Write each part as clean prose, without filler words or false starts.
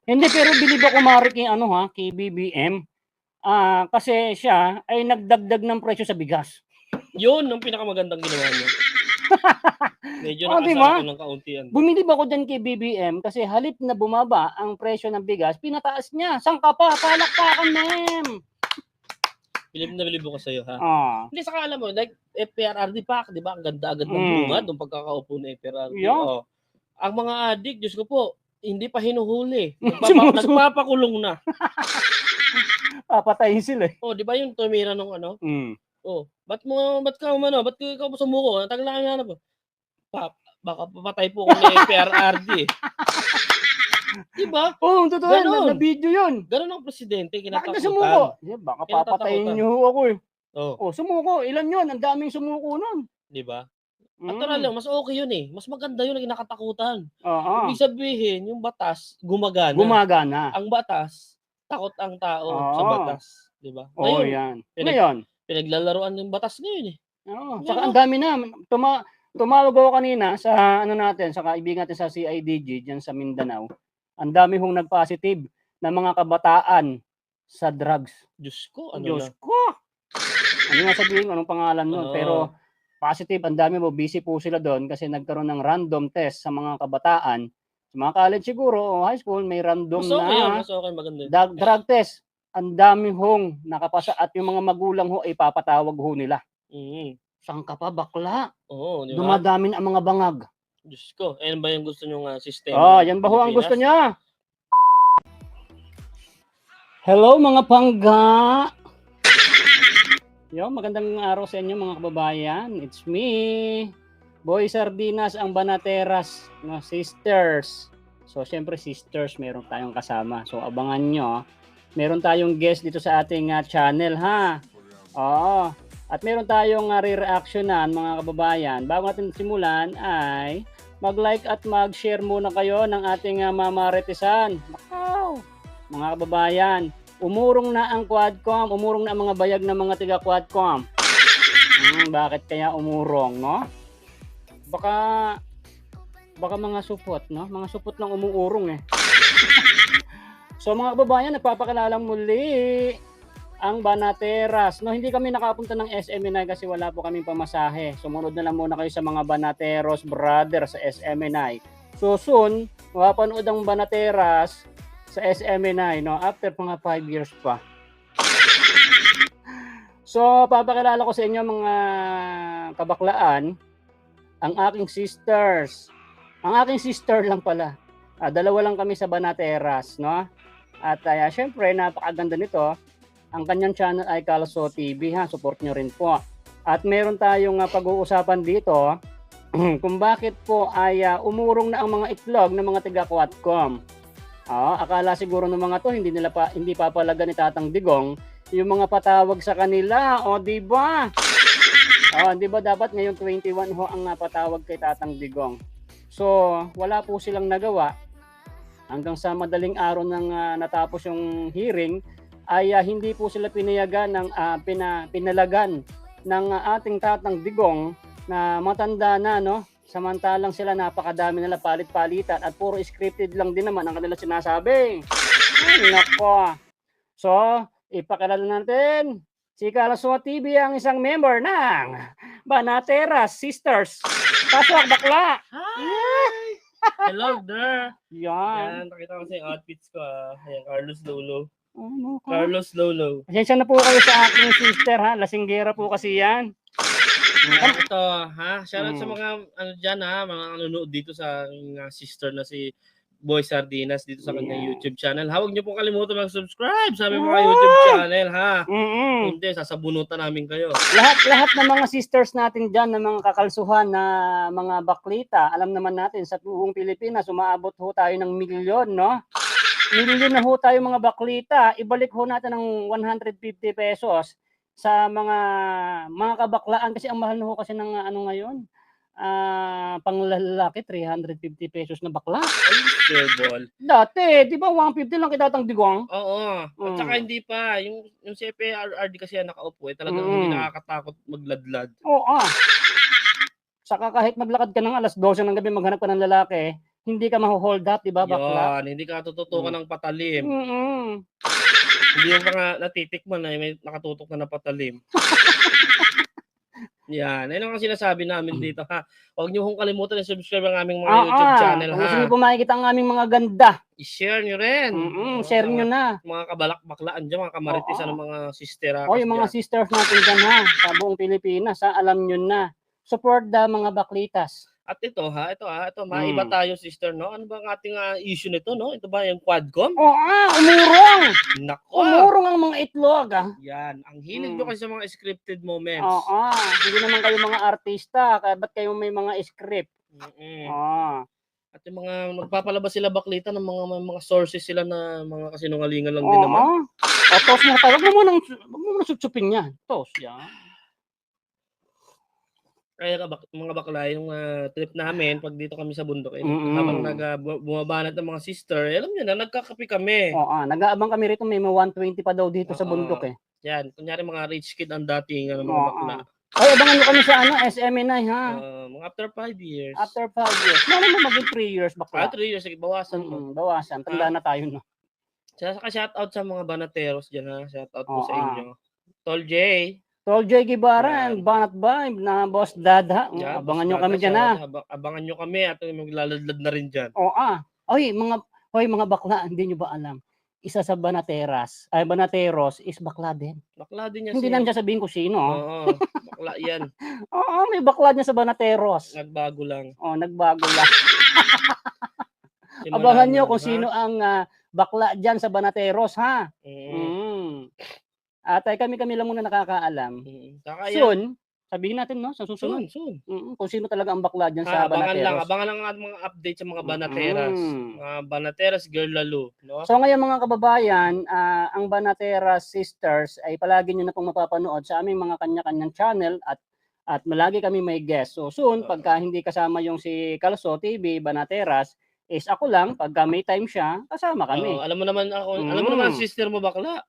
Hindi, pero bilib ako Mari kay ano ha, kay BBM. Kasi siya ay nagdagdag ng presyo sa bigas. Yun ang pinakamagandang ginawa niya. Medyo Oh, di nakasarado ba? ng kauntian. Bumilib ako dyan kay BBM kasi halip na bumaba ang presyo ng bigas, pinataas niya. Saan ka pa? Palakpakan, ma'am! Bilib na bilib ako sa'yo, ha? Ah, Hindi, saka alam mo, like, FPRRD pa, di ba? Ang ganda agad ng bunga nung pagkakaupo ng FPRRD. Yeah. Oh. Ang mga adik, Diyos ko po, hindi pa hinuhuli. Sumusunod. Nagpapakulong na. Papatayin sila eh. Oh, di ba yung tumira nung ano? Mm. Oh, ba't ka ikaw sumuko? Tagal na kanya na po. Baka papatay po ko ng FPRRD. Diba? Oo, totoo yan. Ganon. Na-video yun. Ganon ang presidente, Bakit ka kinatakutan. sumuko? Baka Kinatatakutan. papatayin niyo ako eh. Oh, Sumuko. Ilan yun? Ang daming sumuko nun. diba? Natural lang, mas okay yun eh. Mas maganda yun na kinakatakutan. Oo. Ibig sabihin, yung batas, gumagana. Gumagana. Ang batas, takot ang tao sa Oo. batas. Diba? Oo, Ngayon, yan. Ngayon, pinaglalaroan ng batas ngayon eh. oo. Ano? Saka ang dami na. Tumawag ako kanina sa ano natin, sa kaibigan natin sa CIDG dyan sa Mindanao. Ang dami hong nag-positive na mga kabataan sa drugs. Diyos ko, ano Diyos na. ko! Ano nga sabihin, anong pangalan nun? Oo. Pero positive, ang dami mo, busy po sila doon kasi nagkaroon ng random test sa mga kabataan. Sa mga college siguro o high school, may random Mas okay yun, na mas okay, maganda yun. drug test. Ang dami hong nakapasa at yung mga magulang ho ay papatawag ho nila. Saan ka pa, bakla? Oo, di ba? Dumadami na ang mga bangag. Diyos ko, ayan ba yung gusto nyong sistema? Yan ba ho ang gusto niya? Hello mga pangga! Yo, magandang araw sa inyo mga kababayan. It's me, Boy Sardinas, ang Banateras, no, sisters. So, syempre sisters, meron tayong kasama. So, abangan nyo. Meron tayong guest dito sa ating channel, ha? Oo. At meron tayong re-reactionan, mga kababayan. Bago natin simulan ay mag-like at mag-share muna kayo ng ating mamaretisan. Wow! Mga kababayan, umurong na ang Quadcom, umurong na ang mga bayag ng mga tiga Quadcom. Bakit kaya umurong, no? Baka mga supot, no? Mga supot lang umuurong eh. So mga kababayan, nagpapakilala muli ang Banateras. No, hindi kami nakapunta ng SMNI kasi wala po kaming pamasahe. Sumunod na lang muna kayo sa mga Banateros brothers sa SMNI. So soon, mapapanood ang Banateras sa SMNI, no? After mga 5 years pa. So, papakilala ko sa inyo mga kabaklaan, ang aking sisters. Ang aking sister lang pala. Dalawa lang kami sa Banateras, no? At syempre, napakaganda nito. Ang kanyang channel ay Calso TV, ha. Support nyo rin po. At meron tayong pag-uusapan dito kung bakit po ay umurong na ang mga itlog ng mga tiga Quadcom. Akala siguro ng mga to hindi papalaga ni Tatang Digong yung mga patawag sa kanila, di ba? Di ba dapat ngayon 21 ho ang patawag kay Tatang Digong. So, wala po silang nagawa hanggang sa madaling araw nang natapos yung hearing ay hindi po sila pinayagan ng pinalagan ng ating Tatang Digong na matanda na, no? Samantalang sila napakadami nila palit-palitan at puro scripted lang din naman ang kanilang sinasabi. Ay, nako. So, ipakilala natin si Calso TV, ang isang member ng Banateras Sisters. Pasok, bakla! Hi! Hello there! Yan. Yan, pakita ko sa yung outfits ko. Ayan, Carlos Lolo. Ano ka? Carlos Lolo. Pasensya na po kayo sa aking sister, ha? Lasinggera po kasi yan. Ito, ha? Shoutout sa mga dyan, ha? Mga nanonood dito sa sister na si Boy Sardinas dito sa kanyang YouTube channel. Huwag niyo pong kalimutan mag-subscribe sa aming mga YouTube channel, ha? Hindi, sasabunutan namin kayo. Lahat ng mga sisters natin dyan, na mga kakalsuhan na mga baklita, alam naman natin sa buong Pilipinas, umaabot ho tayo ng milyon, no? Milyon na ho tayo mga baklita. Ibalik ho natin ng 150 pesos sa mga kabaklaan kasi ang mahal na ho kasi ng ngayon. Panglalaki 350 pesos na bakla. Ay, stable. Dati, di ba 150 lang kay Tatang Digong? Oo. At saka hindi pa. Yung CPRRD kasi nakaupo talagang hindi nakakatakot magladlad. Oo. Saka kahit maglakad ka ng alas 12 ng gabi maghanap ka ng lalaki, hindi ka maho-hold up, 'di ba, bakla? Yan, hindi ka tututukan ng patalim. Mm. Hindi mo pa nga natitikman na may nakatutok na patalim. Yan, ayun ang sinasabi namin dito ha. Huwag niyo hong kalimutan i-subscribe ang aming mga YouTube channel Kung ha. gusto niyo po makikita ang aming mga ganda, I-share niyo rin. share niyo na. Mga kabalak-baklaan dyan, mga kamarites, Oo. mga sisterakas O, yung mga dyan. sisters natin dyan ha, sa buong Pilipinas ha, alam nyo na. Support the mga baklitas. At ito, maiba tayo, sister, no? Ano ba ang ating issue nito, no? Ito ba yung Quadcom? Umurong! Nako! Umurong ang mga itlog, ha? Yan. Ang hilig nyo kasi sa mga scripted moments. Hindi naman kayo mga artista, kaya ba't kayo may mga script? At yung mga magpapalabas sila baklita ng mga sources sila na mga kasinungalingan lang din naman. Tos mo tayo. Wag mo nang sutsupin yan. Tos, yan. Kaya mga bakla, yung trip namin, pag dito kami sa bundok, habang bumabanat ng mga sister, alam nyo na, nagkakape kami. Nag-aabang kami rito, may 120 pa daw dito sa bundok eh. Yan, kunyari mga rich kid ang dating ng mga bakla. Ay, abangan nyo kami sa SMNI ha. Mga after 5 years. After 5 years. Ano mo maging 3 years bakla? 3 years, sige, bawasan mo. Bawasan, tanda na tayo no. Saka shoutout sa mga banateros dyan ha, shoutout po sa inyo. Tol J. Tol J. Gibaran, Banat Vibe, na Boss Dad ha. Abangan nyo kami dyan ha. Abangan nyo kami at maglaladlad na rin dyan. Mga bakla, hindi nyo ba alam? Isa sa Banateros is bakla din. Bakla din niya. Hindi lang siya sabihin ko sino. Bakla yan. May bakla niya sa Banateros. Nagbago lang. Nagbago lang. Abangan nyo kung sino ang bakla dyan sa Banateros ha. At kami lang muna nakakaalam. Soon, sabihin natin no, sa susunod. Soon. Kung sino talaga ang bakla dyan sa Banateros. Abangan lang ang mga update sa mga Banateras. Mga Banateras Girl Lalo. No? So ngayon mga kababayan, ang Banateras Sisters ay palagi nyo na pong mapapanood sa aming mga kanya-kanyang channel at malagi kami may guest. So soon, pagka hindi kasama yung si Calso TV, Banateras, is ako lang, pagka may time siya, kasama kami. Alam mo naman ang sister mo bakla.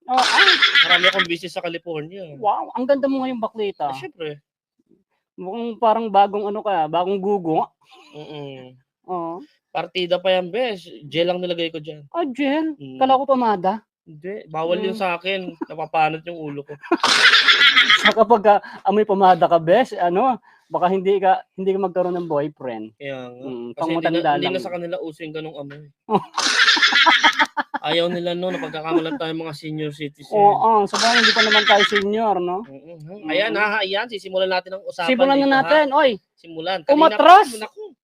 Marami akong business sa California. Wow, ang ganda mo ngayong baklita. Syempre. Mukhang parang bagong bagong gugo. Partida pa yan, bes. Gel lang nilagay ko dyan. Gel? Kala ko pamada. Hindi, bawal yun sa akin. Napapanot yung ulo ko. Saka pag amoy pamada ka, bes, baka hindi ka magkaroon ng boyfriend. Kaya nga. Kasi hindi na sa kanila uso yung ganong amoy. Ayaw nila na pagkakamalan tayo mga senior citizen. Sabay hindi pa naman tayo senior, no? Ayan, sisimulan natin ang usapan. Simulan na natin, oy. Simulan.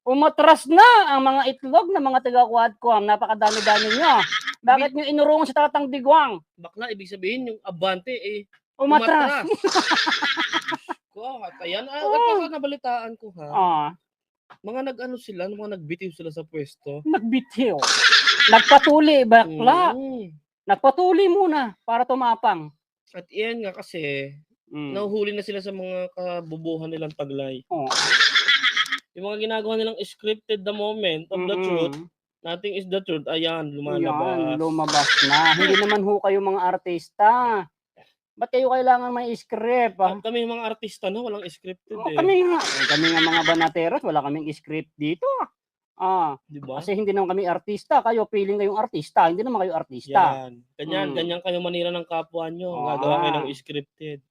Umatras na ang mga itlog ng mga taga-Quadcom. Napakadami-dami nyo. Bakit nyo inurungan sa Tatang Digwang? Bakla, ibig sabihin yung abante umatras. Ayan, nabalitaan ko ha. Mga nagbitiw sila sa pwesto. Nagbitiw. Nagpatuli, bakla. Nagpatuli muna para tumapang. At iyan nga kasi, nahuhuli na sila sa mga kabubuhan nilang taglay. Yung mga ginagawa nilang scripted the moment of the truth, nothing is the truth, ayan, lumabas na. Hindi naman kayo mga artista. Ba't kayo kailangan may script? Kami mga artista na, walang scripted Kami nga mga Banateros, wala kaming script dito. Diba? Kasi hindi naman kami artista, kayo feeling kayong artista, hindi naman kayo artista. Ganyan kayo manira ng kapwa nyo, gagawa kayo ng scripted.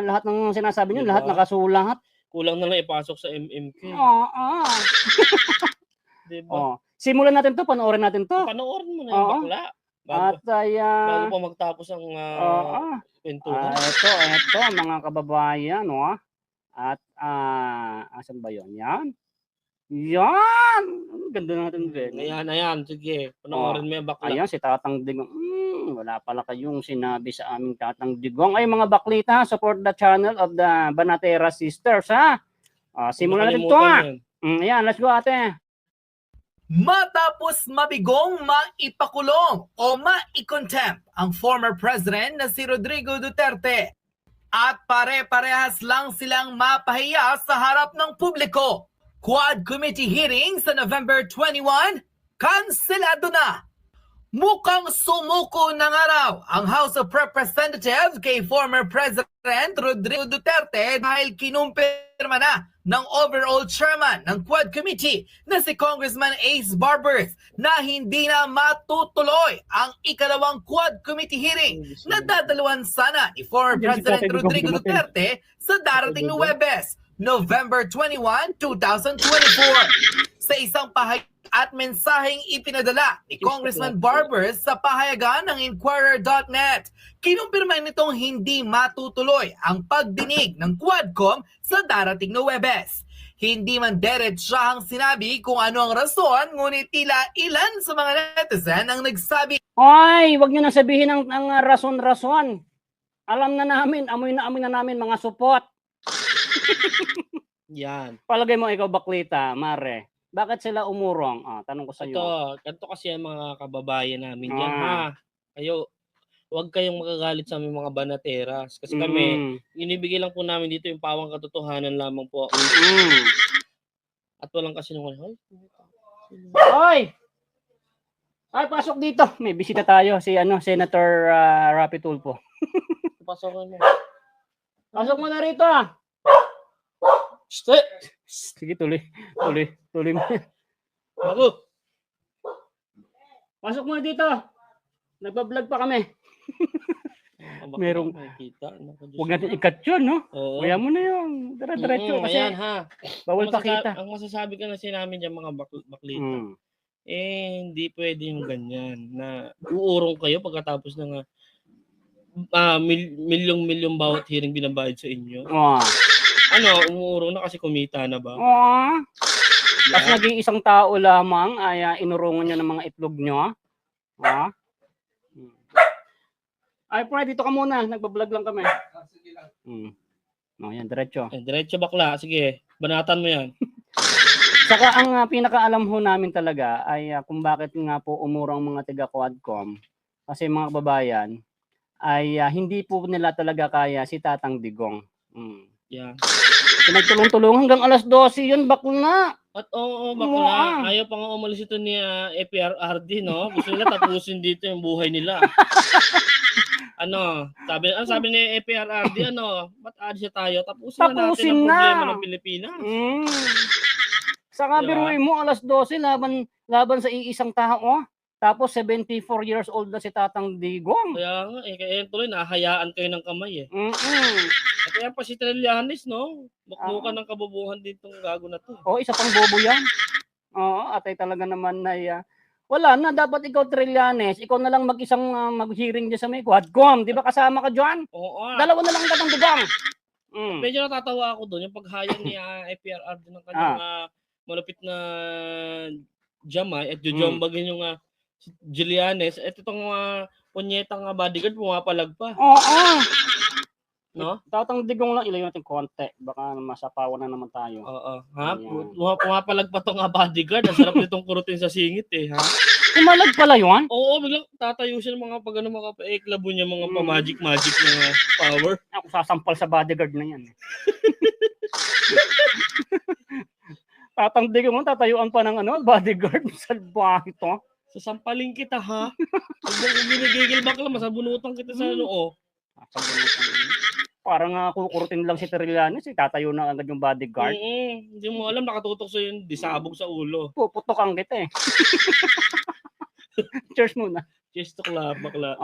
Lahat ng sinasabi nyo, lahat nakasulat. Kulang na lang ipasok sa MMK. Diba? Simulan natin to, panoorin natin to. Panoorin mo na yung bakla. Bago pa magtapos ang kwentuhan. Ito, mga kababayan, At, asan ba yun? Yan! Ganda natin din. Ayan, sige. Panoorin mo yung bakla. Ayan, si Tatang Digong. Wala pala kayong sinabi sa aming Tatang Digong. Ay, mga baklita, support the channel of the Banateras Sisters, ha? Simulan natin ito, ha? Ayan, let's go, ate. Matapos mabigong maipakulong o maikontempt ang former president na si Rodrigo Duterte at pare-parehas lang silang mapahiya sa harap ng publiko. Quad Committee hearing sa November 21, kanselado na. Mukhang sumuko na nga raw ang House of Representatives kay former President Rodrigo Duterte dahil kinumpir Kinumpirma na ng overall chairman ng Quad Committee na si Congressman Ace Barbers na hindi na matutuloy ang ikalawang Quad Committee hearing na dadalawan sana ni former President Rodrigo Duterte sa darating na Huwebes, November 21, 2024. Sa isang pahayag at mensaheng ipinadala ni Congressman Barbers sa pahayagan ng Inquirer.net, kinumpirma nitong hindi matutuloy ang pagdinig ng Quadcom sa darating na Huwebes. Hindi man diretsahang sinabi kung ano ang rason, ngunit tila ilan sa mga netizen ang nagsabi, Ay, wag niyo nang sabihin ang rason-rason. Alam na namin, amoy na namin mga supot. Yan. Palagay mo ikaw, Baklita, Mare, bakit sila umurong? Tanong ko sa iyo. Ganito kasi ang mga kababayan namin yan, ha? Kayo, huwag kayong magagalit sa aming mga banateras. Kasi kami, inibigay lang po namin dito yung pawang katotohanan lamang po. At walang kasinungalingan. Hoy! Ay, pasok dito. May bisita tayo. Si Senator Rapi Tulfo. Pasokin mo. Pasok mo na rito, Sige, tuloy mo. Ako. Pasok mo na dito. Nagbablog pa kami. Merong makikita. Huwag natin ikat yun, no? Oo. Kaya mo na yun. Diretso kasi Ayan, ha. bawal pakita. Ang masasabi ka na namin dyan mga baklita. Hindi pwede yung ganyan na uurong kayo pagkatapos ng milyong bawat hearing binabayad sa inyo. Umuurong na kasi kumita na ba? Tapos naging isang tao lamang ay inurungan niya ng mga itlog niyo. Ay, pwede dito ka muna. Nagbablog lang kami. Yan, diretso. Diretso bakla. Sige, banatan mo yan. Saka ang pinakaalam ho namin talaga ay kung bakit nga po umurang mga taga Quadcom. Kasi mga kababayan ay hindi po nila talaga kaya si Tatang Digong. Yeah. Pinagtulong-tulong hanggang alas 12 yun, bakla. At bakla. Ayaw pa nga umalis ito ni APRRD, no? Gusto nila tapusin dito yung buhay nila. Sabi ni APRRD, ba't alis tayo? Tapusin na natin ang problema ng Pilipinas. Saka biruin mo, alas 12, laban sa iisang tao. Tapos 74 years old na si Tatang Digong. Kaya nga, kaya tuloy, nahayaan kayo ng kamay At kaya pa si Trillanes, no? Mukmukan ng kabubuhan dito ng gago na to. Isa pang bobo yan. Atay talaga naman na wala na, dapat ikaw Trillanes, ikaw na lang mag-isang mag-hearing dyan sa may Quadcom. Di ba kasama ka dyan? Dalawa na lang Tatang Digong. Medyo natatawa ako doon, yung paghayang ni APRR ng kanyang malupit na jamay at jujombagin yung Julianes, itong punyetang bodyguard pumapalag pa. No? Tatang Digong lang, ilayo natin konti. Baka masapawan na naman tayo. Pumapalag pa tong bodyguard. Ang sarap nitong kurutin sa singit ha. Pumalag pala yun? Oo, biglang tatayo siya ng mga mga pa-eklabo niya, mga pa-magic na power. Ako sasampal sa bodyguard na yan. Tatang Digong, tatayuan pa ng bodyguard sa bahay to. Sasampalin kita, ha? Pag binigigil bakla, masabunutan kita sa Parang kukurutin lang si Trillanes, tatayo na agad yung bodyguard. Hindi mo alam, nakatutok sa yung disabog sa ulo. Puputokan kita Cheers muna. Cheers to club, bakla.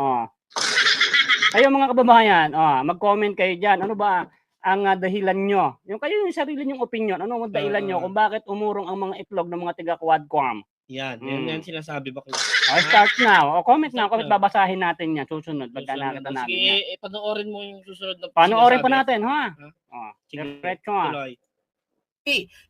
Kayo mga kababayan, mag-comment kayo dyan. Ano ba ang dahilan nyo? Yung kayo yung sarili nyong opinion. Ano ang dahilan nyo kung bakit umurong ang mga itlog ng mga taga Quadcom? Yan sinasabi bakla. Start now. Comment na. Comment, babasahin natin yan. Susunod. Pagka nakita natin yan. Sige, panoorin mo yung susunod na panoorin pa natin, ha? Sige, diretso tuloy.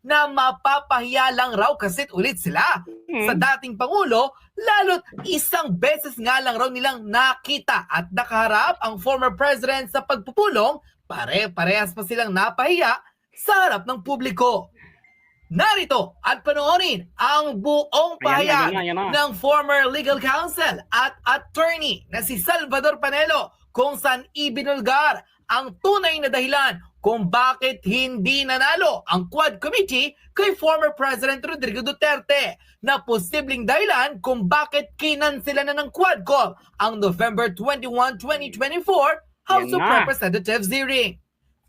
Na mapapahiya lang raw kasit ulit sila sa dating Pangulo, lalo't isang beses nga lang raw nilang nakita at nakaharap ang former president sa pagpupulong, pare-parehas pa silang napahiya sa harap ng publiko. Narito at panoorin ang buong pahayag ng former legal counsel at attorney na si Salvador Panelo kung saan ibinulgar ang tunay na dahilan kung bakit hindi nanalo ang Quad Committee kay former President Rodrigo Duterte na posibleng dahilan kung bakit kinansela na ng Quadcom ang November 21, 2024 House of Representatives hearing.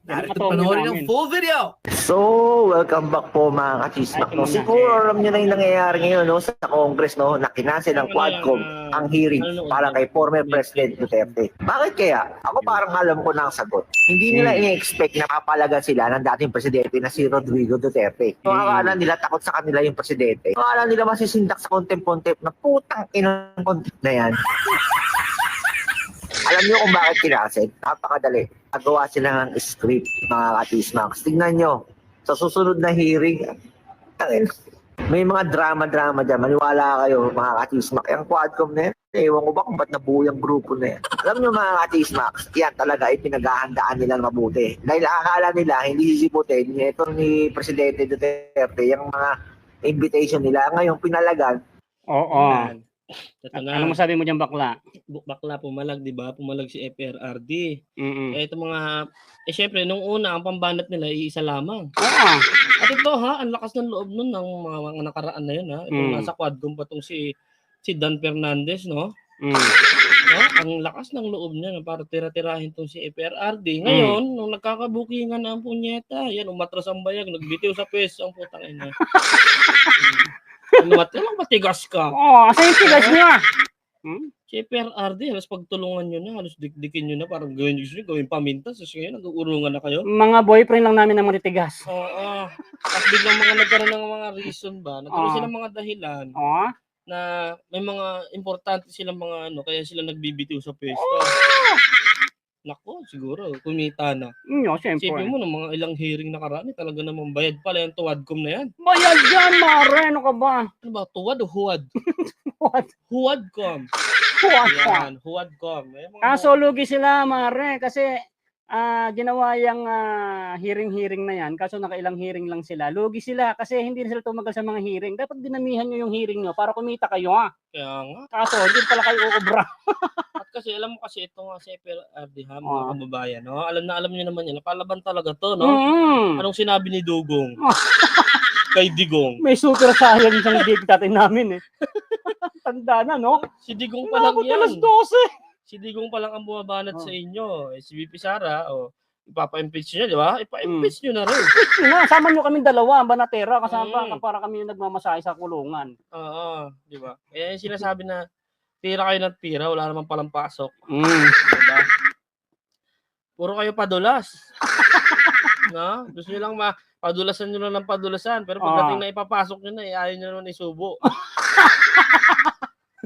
Narito panoorin ang full video. So, welcome back po mga kachismak. No? Siguro alam nyo na yung nangyayari ngayon no, sa Congress no, na kinansel ng Quadcom ang hearing para kay former President Duterte. Bakit kaya? Ako parang alam ko na ang sagot. Hindi nila i-expect na papalagan sila ng dating presidente na si Rodrigo Duterte. So, akala nila takot sa kanila yung presidente. Akala nila masisindak sa contempt na putang inang contempt na yan. Alam niyo kung bakit kinansel? Napakadali. Nagawa sila ng script, mga katismaks. Tingnan nyo, sa susunod na hearing, may mga drama-drama dyan. Maniwala kayo, mga katismak. Yung Quadcom na yan, ewan ko ba kung ba't nabuo yung grupo na yan. Alam nyo mga katismaks, yan talaga ay pinaghahandaan nila mabuti. Dahil akala nila, hindi sisiputin, ito ni Presidente Duterte, yung mga invitation nila. Ngayon, pinalagan. Oo. Ito na. Ano masabi mo dyan, bakla? Bakla pumalag, di ba? Pumalag si FRRD. Mm-mm. Ito mga, syempre, nung una, ang pambanat nila, iisa lamang. Oo. At ito ha, ang lakas ng loob nun ng mga nakaraan na yun ha. Ito nasa Quadcom pa itong si Dan Fernandez, no? No? Ang lakas ng loob niya na para tira-tirahin itong si FRRD. Ngayon, nung nagkakabukingan na ang punyeta, yan, umatras ang bayag, nagbitiw sa pes, ang putang ina. Anong matigas ka? Oo, asa yung tigas niya? Si FRRD, halos pagtulungan nyo na, halos dikdikin nyo na, parang gawin nyo gawin pamintas. Tapos ngayon, nag-uurungan na kayo. Mga boyfriend lang namin ng mga titigas. Oo. At biglang mga nagkaroon ng mga reason ba? Nagkaroon silang mga dahilan Oo. na may mga importante silang mga ano, kaya sila nagbibitiw sa pwesto. Nako, siguro, kumita na. Siyempre. Isipin mo, ng mga ilang hearing nakaraan, talaga namang bayad pala yung Tuwadcom na yan. Bayad yan, mare. Ano ka ba? Ano ba, tuwad o huwad? What? Huwadcom. What? Yan, Huwadcom. Kaso lugi sila, mare. Kasi ginawa yung hearing na yan. Kaso nakailang hearing lang sila. Lugi sila kasi hindi na sila tumagal sa mga hearing. Dapat dinamihan nyo yung hearing nyo para kumita kayo ha. Kaya nga. Kaso hindi pala kayo uubra. At kasi alam mo kasi ito nga si FRRD ha, mga kababayan. No? Alam nyo naman yan. Napalaban talaga to, no? Anong sinabi ni Dugong? Kay Digong. May super science ang dictate namin eh. Tanda na, no? Si Digong pa lang yan. Alas 12. Si Digong pa lang ang bumabanat sa inyo. Si VP Sara, ipapa-impeach nyo, di ba? Ipa-impeach nyo na rin. Sama nyo kami dalawa, Banatera, kasama para kami yung nagmamasahe sa kulungan. Oo, di ba? Kaya yung sinasabi na tira kayo ng tira, wala naman palang pasok. Diba? Puro kayo padulas. No? Gusto nyo lang padulasan nyo lang ng padulasan. Pero pagdating na ipapasok nyo na, ayaw nyo naman isubo.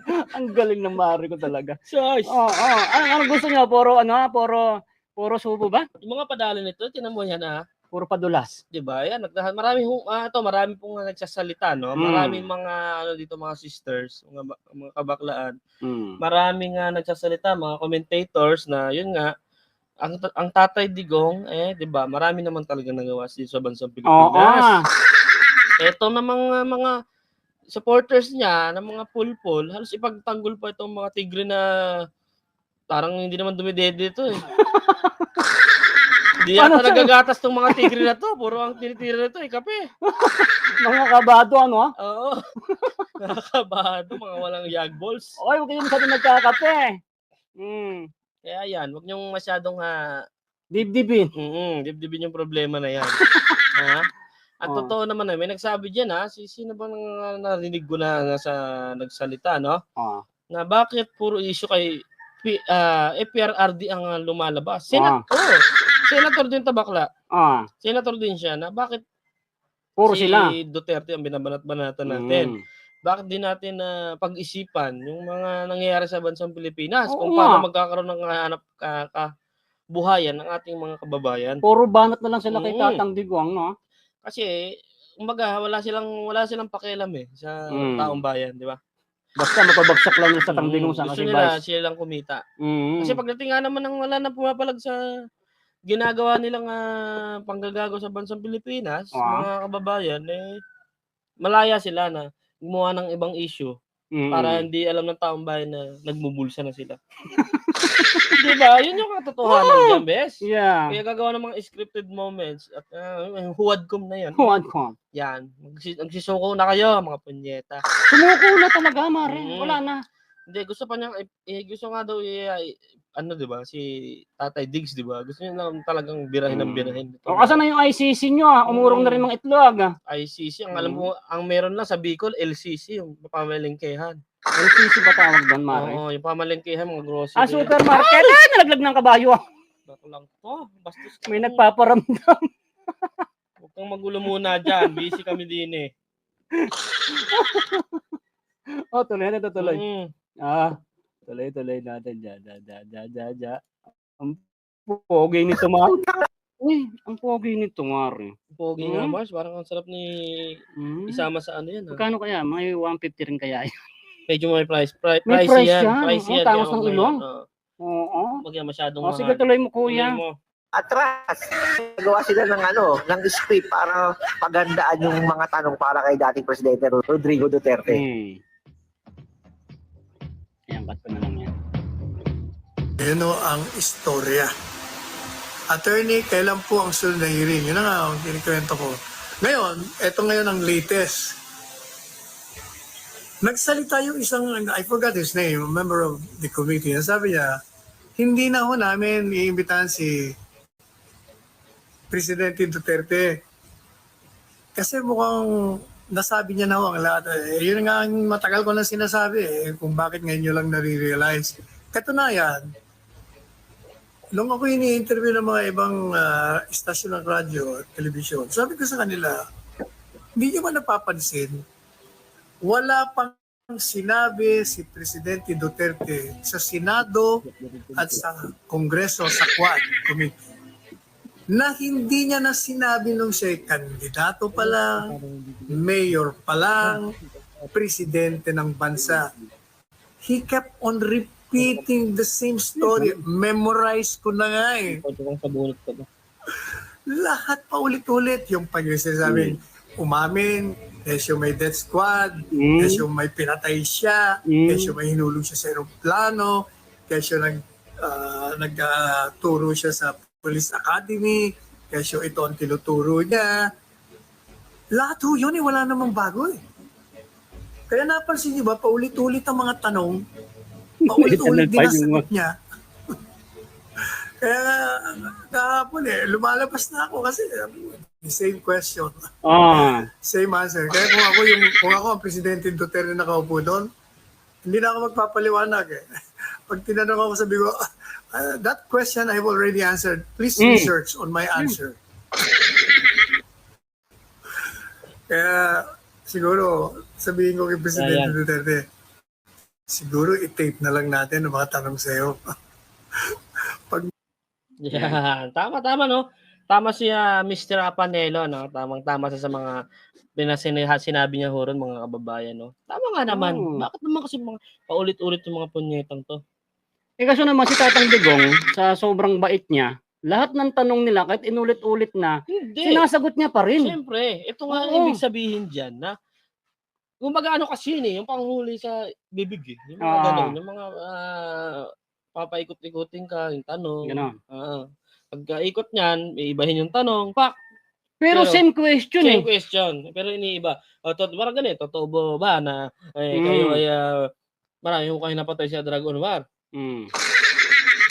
Ang galing ng mare ko talaga. Size. Ano gusto niyo? Puro subo ba? Yung mga padala nito, tinan mo yan ha. Puro padulas. 'Di ba? Yan, marami pong nagsasalita, no. Maraming mga dito mga sisters, mga kabaklaan. Maraming nagsasalita, mga commentators na yun nga ang Tatay Digong 'di ba? Marami naman talaga nagawa sa bansang Pilipinas. Ito na mga supporters niya ng mga pulpol, halos ipagtanggol pa itong mga tigre na parang hindi naman dumidede ito eh. Hindi yata nagagatas tong mga tigre na to. Puro ang tinitira na to kape. Mga kabado Oo. Mga kabado, mga walang yag balls. Okay, huwag kayo masyadong nagkakape. Kaya yan, huwag niyong masyadong Dibdibin. Dibdibin yung problema na yan. At totoo naman may nagsabi diyan sino ba nang narinig ko na nagsalita no? Na bakit puro issue kay FRRD ang lumalabas. Senator din tabakla. Senator din siya na bakit puro si sila Duterte ang binabanat-banatan natin. Bakit din natin pag-isipan yung mga nangyayari sa bansang Pilipinas kung paano magkakaroon ng buhayan ng ating mga kababayan. Puro banat na lang sila kay Tatang Digong, no? Kasi umaga wala silang pakialam sa taong bayan, di ba? Basta mapabagsak lang sa Tatang Digong sa kasi sila lang kumita. Kasi pagdating nga naman ng wala na pumapalag sa ginagawa nilang panggagago sa bansang Pilipinas, mga kababayan, malaya sila na gumawa ng ibang issue para hindi alam ng taong bayan na nagmubulsa na sila. Diba? Yun yung katotohanan dyan, bes. Yeah. Kaya gagawa ng mga scripted moments at huwadcom na yan. Huwadcom. Yan. Magsisuko na kayo, mga punyeta. Sumuko na talaga, mare. Wala na. Hindi, gusto pa niya, gusto nga daw ano, 'di ba, si Tatay Diggs, 'di ba? Gusto niya lang talagang birahin ng birahin. O kasan na yung ICC nyo umurong na rin mga itlog ICC, ang alam mo, ang meron lang sa Bicol, LCC, yung pamalengkehan. ICC ba tawag doon, Mare? Oo, yung pamalengkehan, mga grocery. Supermarket, nalaglag ng kabayo. Bako lang to, bastos ka. May nagpaparamdam. Huwag kang magulo muna dyan, busy kami din eh. Tuloy na, tuloy. Mm. Tuloy natin dyan. Ang pogi nito, Mare. Uy, ang pogi nito, Mare. Pogi nga, Mars, parang ang sarap ni isama sa ano yan. Magkano kaya? May 150 rin kaya yan. Medyo may price May price yan. Pricey yan. Tangos kaya ng wag na ilong. yan. Oo. Wag yan masyadong Sige, tuloy mo, Tuloy kuya. mo. Atras, nagawa sila ng script para pagandaan yung mga tanong para kay dating Presidente Rodrigo Duterte. Ayan, cut ko na lang yan. Yun o ang istorya. Attorney, kailan po ang sunod na hearing? Yun na nga ang kinikwento ko. Ngayon, eto ngayon ang latest. Nagsalita yung isang, I forgot his name, a member of the committee. Sabi niya, hindi na ho namin iimbitahan si Presidente Duterte. Kasi mukhang nasabi niya na ho ang lahat. Yun nga ang matagal ko na sinasabi kung bakit ngayon nyo lang nare-realize. Katunayan, nung ako ini-interview ng mga ibang istasyon ng radyo at telebisyon, sabi ko sa kanila, hindi nyo ba napapansin, wala pang sinabi si Presidente Duterte sa Senado at sa Kongreso sa Quad Committee na hindi niya na sinabi nung siya kandidato pa lang, mayor pa lang, presidente ng bansa. He kept on repeating the same story. Memorize ko na nga eh. Lahat pa ulit-ulit. Yung pag-sasabi, umamin, yung may death squad, yung may pinatay siya, yung may hinulog siya sa aeroplano, yung nagturo siya sa Police Academy, ito ang tinuturo niya. Lahat ho yun wala namang bago eh. Kaya napansin niyo ba, paulit-ulit ang mga tanong, paulit-ulit din ang sagot niya. Kaya kahapon lumalabas na ako kasi same question. Same answer. Kaya kung ako ang Presidente Duterte nakaupo doon, hindi na ako magpapaliwanag eh. Pag tinanong ako, sabi ko, that question I've already answered. Please research on my answer. Kaya siguro, sabihin ko kay Presidente Duterte, siguro i-tape na lang natin ang mga tanong sa'yo. Yan. Tama, no? Tama si Mr. Apanelo, no? Tamang-tama sa mga sinabi niya horon, mga kababayan, no? Tama nga naman. Bakit naman kasi paulit-ulit yung mga punyetang to? Kaso naman si Tatang Digong, sa sobrang bait niya, lahat ng tanong nila, kahit inulit-ulit na, sinasagot niya pa rin. Siyempre, ito nga ang ibig sabihin dyan, na kumbaga ano kasi yun yung panghuli sa bibig eh. Yung mga gano'n, yung mga papaikot-ikutin ka, yung tanong. Gano'n. Pagka-ikot niyan, may ibahin yung tanong, pak! Pero same question Same question, pero iniiba. Parang ganito, totoo ba na kayo ay marami mo kayo napatay sa Dragon War?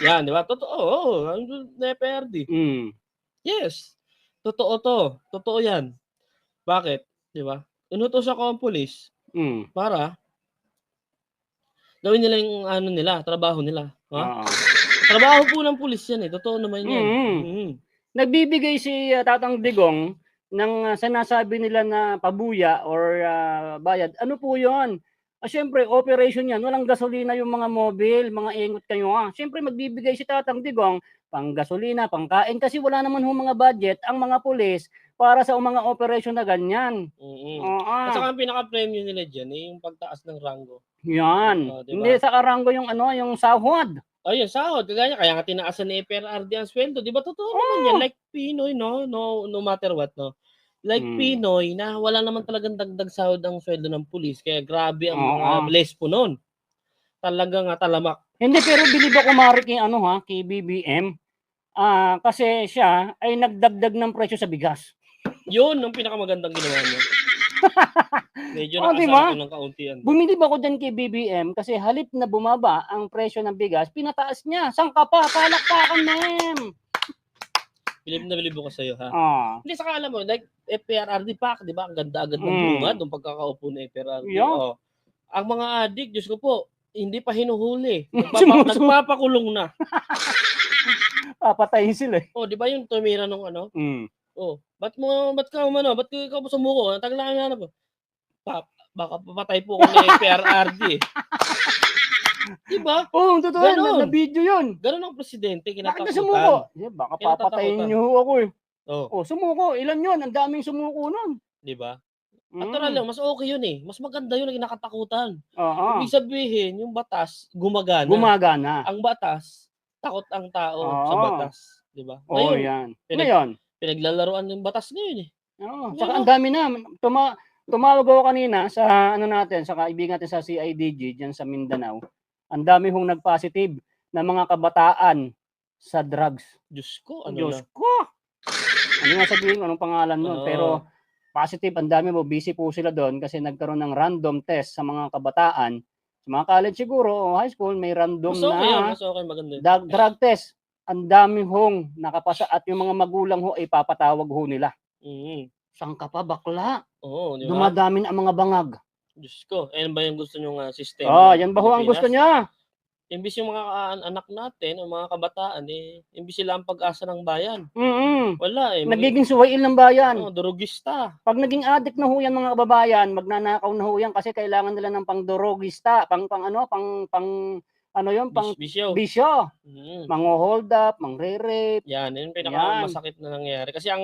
Yan, di ba? Totoo, never di. Yes, totoo to. Totoo yan. Bakit? Di ba? Inutos ako ang pulis para gawin nila yung trabaho nila. Trabaho po ng pulis yan eh. Totoo naman yan. Nagbibigay si Tatang Digong ng sinasabi nila na pabuya or bayad. Ano po yun? Siyempre, operation yan. Walang gasolina yung mga mobile, mga ingot kayo. Siyempre, magbibigay si Tatang Digong pang gasolina, pang kain. Kasi wala naman mga budget ang mga pulis para sa mga operation na ganyan. At saka ang pinaka-premium nila dyan yung pagtaas ng rango. Yan. Diba? Hindi sa karango yung yung sahod. Ayun, sahod. Kaya nga tinaasan ni PRRD ang sweldo. Di ba totoo naman yan? Like Pinoy, no matter what, no? Like Pinoy na wala naman talagang dagdag sahod ang sweldo ng pulis. Kaya grabe ang mga bless po noon. Talagang talamak. Hindi, pero bilib ako Mari kay BBM. Kasi siya ay nagdagdag ng presyo sa bigas. Yun ang pinakamagandang ginawa niya. Medyo Oh, di nakasara ba? ko ng kauntian. Bumili ba ako dyan kay BBM kasi halip na bumaba ang presyo ng bigas, pinataas niya. Saan ka pa? Palakpakan, ma'am! Bilib na bilib ko sa'yo, ha? Ah, Hindi, saka alam mo, like, FPRRD PAC, di ba? Ang ganda agad ng Mm. bunga nung pagkakaupo ng FPRRD. Yeah. Oh. Ang mga adik, Diyos ko po, hindi pa hinuhuli. Sumusunod. Nagpapakulong na. papatayin sila eh. Oh, di ba yung tumira nung ano? Mm. Oh, ba't ka ikaw sumuko? Taglaan na po. Baka papatay po ko ng FPRRD eh. Di ba? Oh, totoo Ganon. na video yun. Ganun ang presidente, Bakit ka kinatakutan. sumuko? Yeah, baka Kinatatakutan. papatayin niyo ako eh. Oh, Oh, sumuko. Ilan yun? Ang daming sumuko nun. di ba? Mm. Natural lang, mas okay yun eh. Mas maganda yun na kinakatakutan. Oo. Ibig sabihin, yung batas, gumagana. Gumagana. Ang batas, takot ang tao sa Oo. batas. Di ba? Oo, Ngayon, yan. pinag- Ngayon. pinaglalaroan ng batas ngayon eh. Oo. Saka ang dami na. Tumawag ako kanina sa ano natin, sa kaibigan natin sa CIDG dyan sa Mindanao. Ang dami hong nag-positive na mga kabataan sa drugs. Diyos ko, ano Diyos na. ko! Ano nga sabihin ko, anong pangalan nun? Oo. Pero positive, ang dami mo, busy po sila doon kasi nagkaroon ng random test sa mga kabataan. Sa mga college siguro o high school, may random Mas okay yun, na mas okay, maganda yun. drug test. Ang dami hong nakapasa at yung mga magulang ho ay papatawag ho nila. Mm. Saan ka pa, bakla? Oo, di ba? Dumadami na ang mga bangag. Diyos ko, ayan ba yung gusto nyo sistema? Oh, yan ba ho ang gusto niya? Imbis yung mga anak natin, o mga kabataan, imbis sila ang pag-asa ng bayan. Mm. Wala eh. Nagiging suwail ng bayan. Durugista. Pag naging addict na ho yan mga kababayan, magnanakaw na ho yan kasi kailangan nila ng pang-drogista, pang Bisyo. bisyo, Mm. mang-hold up, mang-rape. Yan, yun yung pinakamasakit na nangyayari. Kasi ang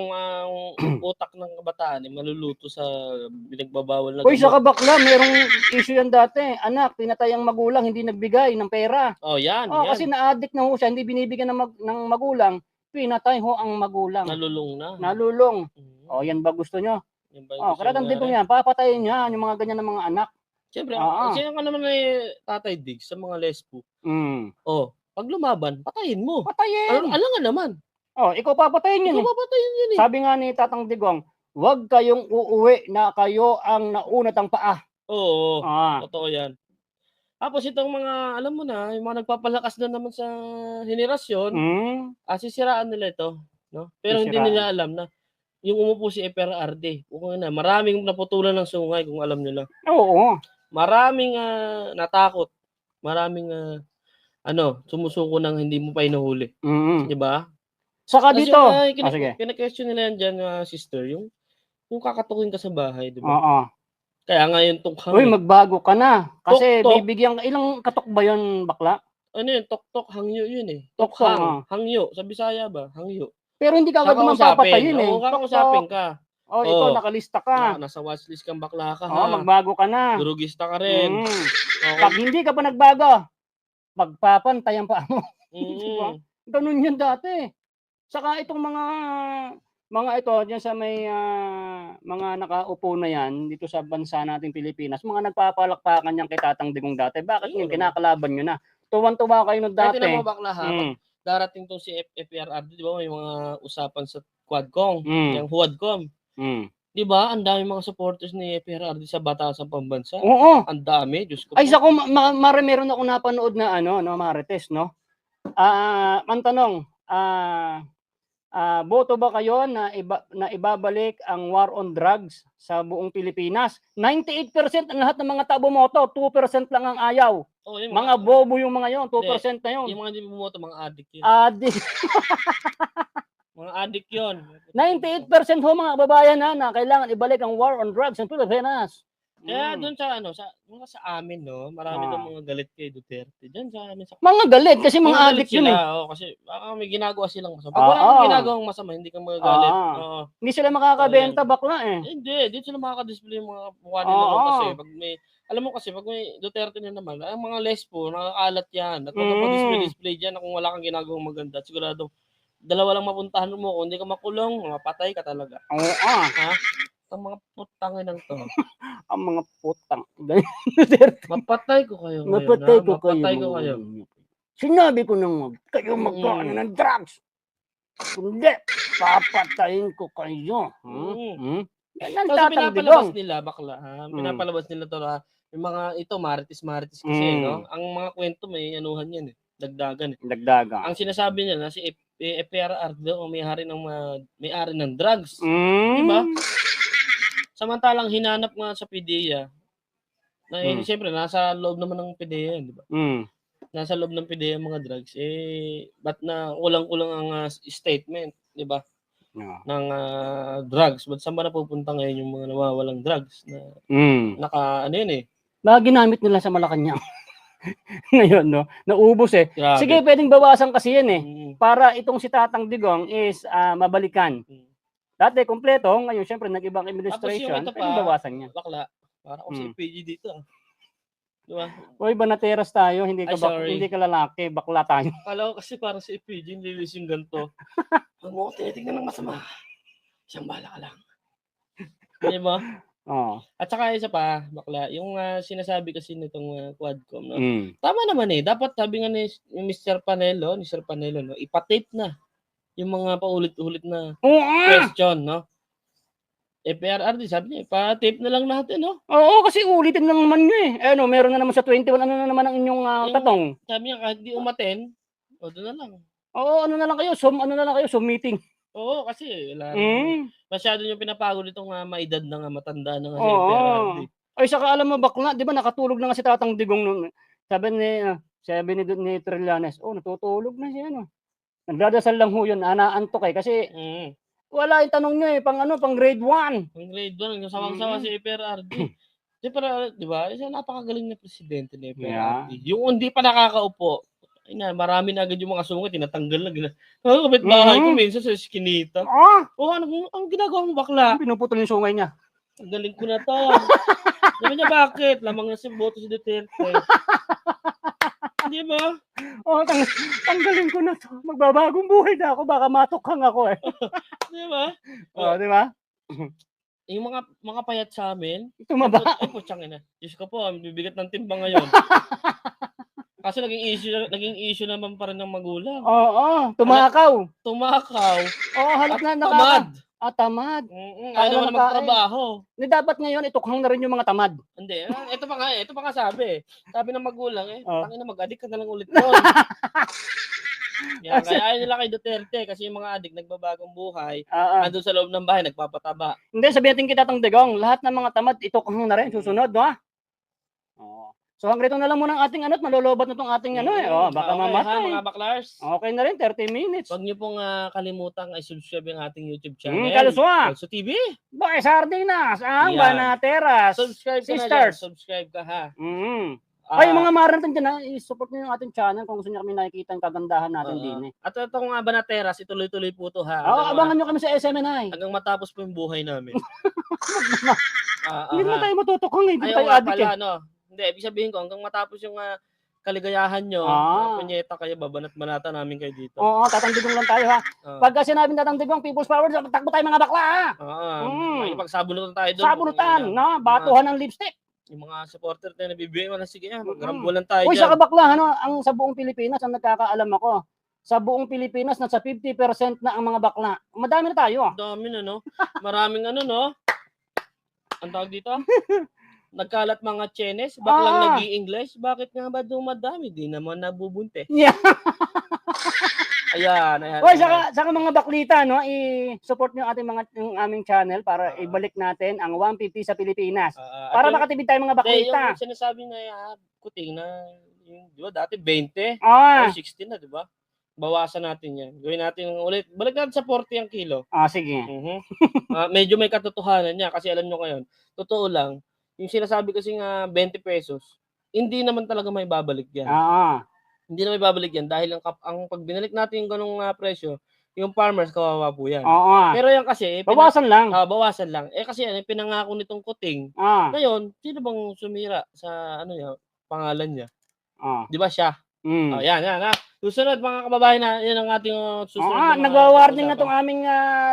utak ng kabataan maluluto sa binagbabawal na Uy, sa gamot. kabakla, merong issue yan dati. Anak, pinatay ang magulang, hindi nagbigay ng pera. Oh, yan, Oh, yan. kasi na-addict na ho siya, hindi binibigyan ng magulang, pinatay ho ang magulang. Nalulung na. Nalulong. Mm. Oh, yan ba gusto nyo? Yan ba yung Oh, gusto karatang nangyari? tipong yan, papatayin niya yung mga ganyan ng mga anak. Siyempre, Oo. sino ka naman Tatay Diggs sa mga lesbo? Mm. Oh, pag lumaban, patayin mo. Patayin. Alangan naman. Oh, ikaw papatayin yun Ikaw eh. papatayin yun eh. Sabi nga ni Tatang Digong, huwag kayong uuwi na kayo ang naunat ang paa. Oo, Ah. totoo yan. Tapos itong mga, alam mo na, yung mga nagpapalakas na naman sa henerasyon, Mm. sisiraan nila ito. No? Pero hindi Sisiraan. nila alam na yung umupo si FPRRD, maraming naputulan ng sungay kung alam nila. Oo. Maraming natakot. Maraming sumusuko nang hindi mo pa inuhuli. Mm. Di ba? Saka Kasi dito. Sige. kina-question nila yan dyan, sister, yung kakatukin ka sa bahay, di ba? Oo. Kaya nga yung tukhang. Uy, magbago ka na. Kasi Tok-tok. bibigyan ka, ilang katok ba yun, bakla? Ano yun, tok-tok, hangyo yun eh. Tok-tok, Tokhang, hangyo. Sa Bisaya ba? Hangyo. Pero hindi ka agad naman papatayin eh. Oo, kakausapin ka. Oh, ikaw Oo. nakalista ka. Nasa watchlist kang bakla ka, Oh, ha? magbago ka na. Durugista ka rin. Mm. Okay. Pag hindi ka pa nagbago, magpapantayan pa mo. Diba? Mm. Ganun yun dati. Saka itong mga ito diyan sa may mga nakaupo na yan dito sa bansa nating Pilipinas, mga nagpapalakpakan yan kay Tatang Digong dati. Bakit Ayun, yung kinakalaban nyo na? Tuwan-tuwa kayo nung Dati dati. na mo bakla, ha? Mm. Darating tong si FPRRD, di ba? May mga usapan sa Quadcom, Mm. yung Huadcom. Mm. Di ba? Ang dami mga supporters ni FPRRD sa Batasan Pambansa. Oo. Ang dami, Diyos ko. Ay, sako, meron ako napanood na Marites, no? Ang tanong, boto ba kayo na ibabalik ang war on drugs sa buong Pilipinas? 98% ang lahat ng mga tabomoto, 2% lang ang ayaw. Oh, yung Mga bobo yung mga yon, 2% na yon. Yung mga hindi bumoto, mga addict yun. Addict. Mga addict yun. 98% ho mga kababayan na kailangan ibalik ang war on drugs sa Pilipinas. Kaya Mm. doon sa amin, no, marami doon mga galit kay Duterte. Diyan sa amin sa Mga galit kasi mga galit addict yun sila, eh. kasi baka may ginagawa silang masama. Pag wala kang ginagawang masama, hindi ka magagalit. Oo. Hindi sila makakabenta bakla eh. Hindi, dito sila makaka-display yung mga mukha nila Oo. kasi pag may alam mo kasi pag may Duterte na naman, ang mga lesbo nakakalat yan. At pag display diyan kung wala kang ginagawang maganda, sigurado dalawa lang mapuntahan mo, kung hindi ka makulong, mapatay ka talaga. Oo. Ha? Ang mga putangin ng to. Ang mga putang. Mapatay ko kayo. ngayon, Mapatay ha? ko kayo. Mapatay ko kayo. Sinabi ko nang wag kayo magkaano ng drugs. Hindi, papatayin ko kayo. Mm. Hmm? Yan ang Kasi tatang pinapalabas digong. nila, bakla. Mm. Pinapalabas nila to na yung mga ito, marites-marites kasi, no? Ang mga kwento may anuhan yan eh. Dagdagan eh. Dagdaga. Ang sinasabi nila na si FPRR daw ang may-ari ng drugs. Mm. Di ba? Samantalang hinanap nga sa PDEA na siyempre nasa loob naman ng PDEA, di ba? Mm. Nasa loob ng PDEA ang mga drugs, ba't na kulang-kulang ang statement, di ba? Yeah. Ng drugs. Ba't saan ba napupunta ngayon yung mga nawawalang drugs na ano yun eh? Baka ginamit nila sa Malacanang. Ngayon, no? Naubos eh. Grabe. Sige, pwedeng bawasan kasi yan eh. Mm. Para itong si Tatang Digong is mabalikan. Mm. Dati kompleto, ngayon syempre nag-ibang Tapos administration, yung ito pwedeng pa, bawasan niya. bakla, para ako sa PG dito. Di ba? Uy, banateras tayo, hindi ka Ay, sorry. hindi ka lalaki, bakla tayo. Akala ko kasi parang si PG, nilis yung ganito. Huwag mo ko tinitignan ng masama. Siyang bala ka lang. Di ba? Oh. At saka isa pa, bakla, yung sinasabi kasi nitong Quadcom, no? Mm. Tama naman eh. Dapat sabi nga ni Mr. Panelo, no, ipatape na yung mga paulit-ulit na question, no? FPRRD, sabi niya, ipatape na lang natin, no? Oo, kasi ulitin na naman nyo eh. Ano, meron na naman sa 21, ano na naman ang inyong tatong? Sabi niya, kahit di umaten, o doon na lang. Oo, ano na lang kayo, Zoom meeting. Oo, kasi wala. Masyado yung pinapagod itong maedad na nga, matanda na nga si Oo. FPRRD. Ay, saka alam mo bakla, di ba nakatulog na nga si Tatang Digong noon. Sabi ni Trillanes, natutulog na siya, no? Nagdadasal lang ho yun, anaantok eh. Kasi wala yung tanong nyo eh, pang grade 1. Ang grade 1, yung sawang-sawa si FPRRD. Di ba? Isa napakagaling na presidente ni FPRRD. Yung hindi pa nakakaupo, marami na agad yung mga sungit, tinatanggal na. Kapit bahay ko minsan sa eskinita. Ang ginagawa mo bakla? Pinuputol yung sungay niya. Ang galing ko na to. Sabi niya, bakit? Lamang na si boto si Duterte. Di ba? Tanggalin ko na to. Magbabagong buhay na ako. Baka matukhang ako eh. Di ba? Di ba? Yung mga payat sa amin, Tumaba. Ay, putsang ina. Diyos ko po, bibigat ng timbang ngayon. Kasi naging issue naman pa rin ng magulang. Oo, tumakaw. Oo, halap na Tamad. Tamad. Ayaw naman magtrabaho. Dapat ngayon, itukhang na rin yung mga tamad. Hindi. Ito pa nga sabi. Sabi ng magulang tangina mag-addict ka na lang ulit doon. Kaya ayaw nila kay Duterte kasi yung mga addict nagbabagong buhay. Andun sa loob ng bahay, nagpapataba. Hindi, sabihin natin kita Tatang Digong, lahat ng mga tamad, itukhang na rin, susunod, no? Oo. So hanggang ito na lang muna ang ating malolobat na itong ating baka mamatay. Mga baklars. Okay na rin, 30 minutes. Huwag niyo pong kalimutang i-subscribe ang ating YouTube channel. Kaluswa. Kalso TV. Boy Sardinas, ang Yan. Banateras. Subscribe ka na Sisters. dyan. Subscribe ka ha. Ay, mga marantan dyan, i-support nyo yung ating channel kung gusto nyo kami nakikita ang kagandahan natin din eh. At itong Banateras, ituloy-tuloy po to ha. Abangan nyo kami sa SMNI. Hanggang matapos po yung buhay namin. Hindi naman tayo matutukhang eh, hindi Ayaw tayo nga adik pala, eh. no? Hindi, ibig sabihin ko, hanggang matapos yung kaligayahan nyo, punyeta kayo, babanat-banata namin kayo dito. Oo, Tatang Digong lang tayo ha. Pagka sinabing Tatang Digong, People's Power, takbo tayo mga bakla ha. May pagsabunutan tayo doon. Sabunutan, no? Batuhan ng lipstick. Yung mga supporter tayo nabibigay mo na sige, magrambulan tayo Uy, dyan. sa kabakla, ang sa buong Pilipinas, ang nagkakaalam ako, sa buong Pilipinas, nasa 50% na ang mga bakla. Madami na tayo. Dami na, no? Maraming no? Ang tawag dito? Nagkalat mga Chinese, baklang nag-i-English, bakit nga ba dumadami? Di naman nabubunte. Yeah. Ayan. Uy, saka mga baklita, no? I-support nyo yung aming channel para ibalik natin ang 150 sa Pilipinas. Para makatipid tayo mga baklita. Yung sinasabi na kuting na, di ba, dati 20, 16 na, di ba? Bawasan natin yan. Gawin natin ulit. Balik natin sa 40 ang kilo. Sige. Medyo may katotohanan niya kasi alam nyo ngayon, totoo lang, yung sinasabi kasi nga 20 pesos, hindi naman talaga may babalik yan. Hindi na may babalik yan dahil ang pag binalik natin yung ganong presyo, yung farmers kawawa po yan. Pero yan kasi, bawasan lang. Bawasan lang. Kasi pinangako nitong kuting. Ngayon, sino bang sumira sa pangalan niya? Di ba siya? Yan. Susunod mga kababayan na, yan ang ating susunod. Nagwa-warning na itong aming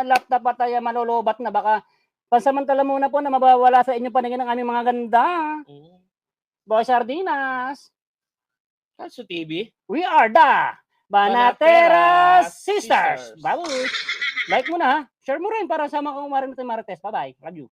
laptop at ay malolobat na baka pansamantala muna po na mabawala sa inyong paningin ang aming mga ganda. Boy Sardinas. Kalso TV. We are the Banateras Sisters. Babush. Like mo na ha. Share mo rin para sama kang Marites. Bye-bye. Love you.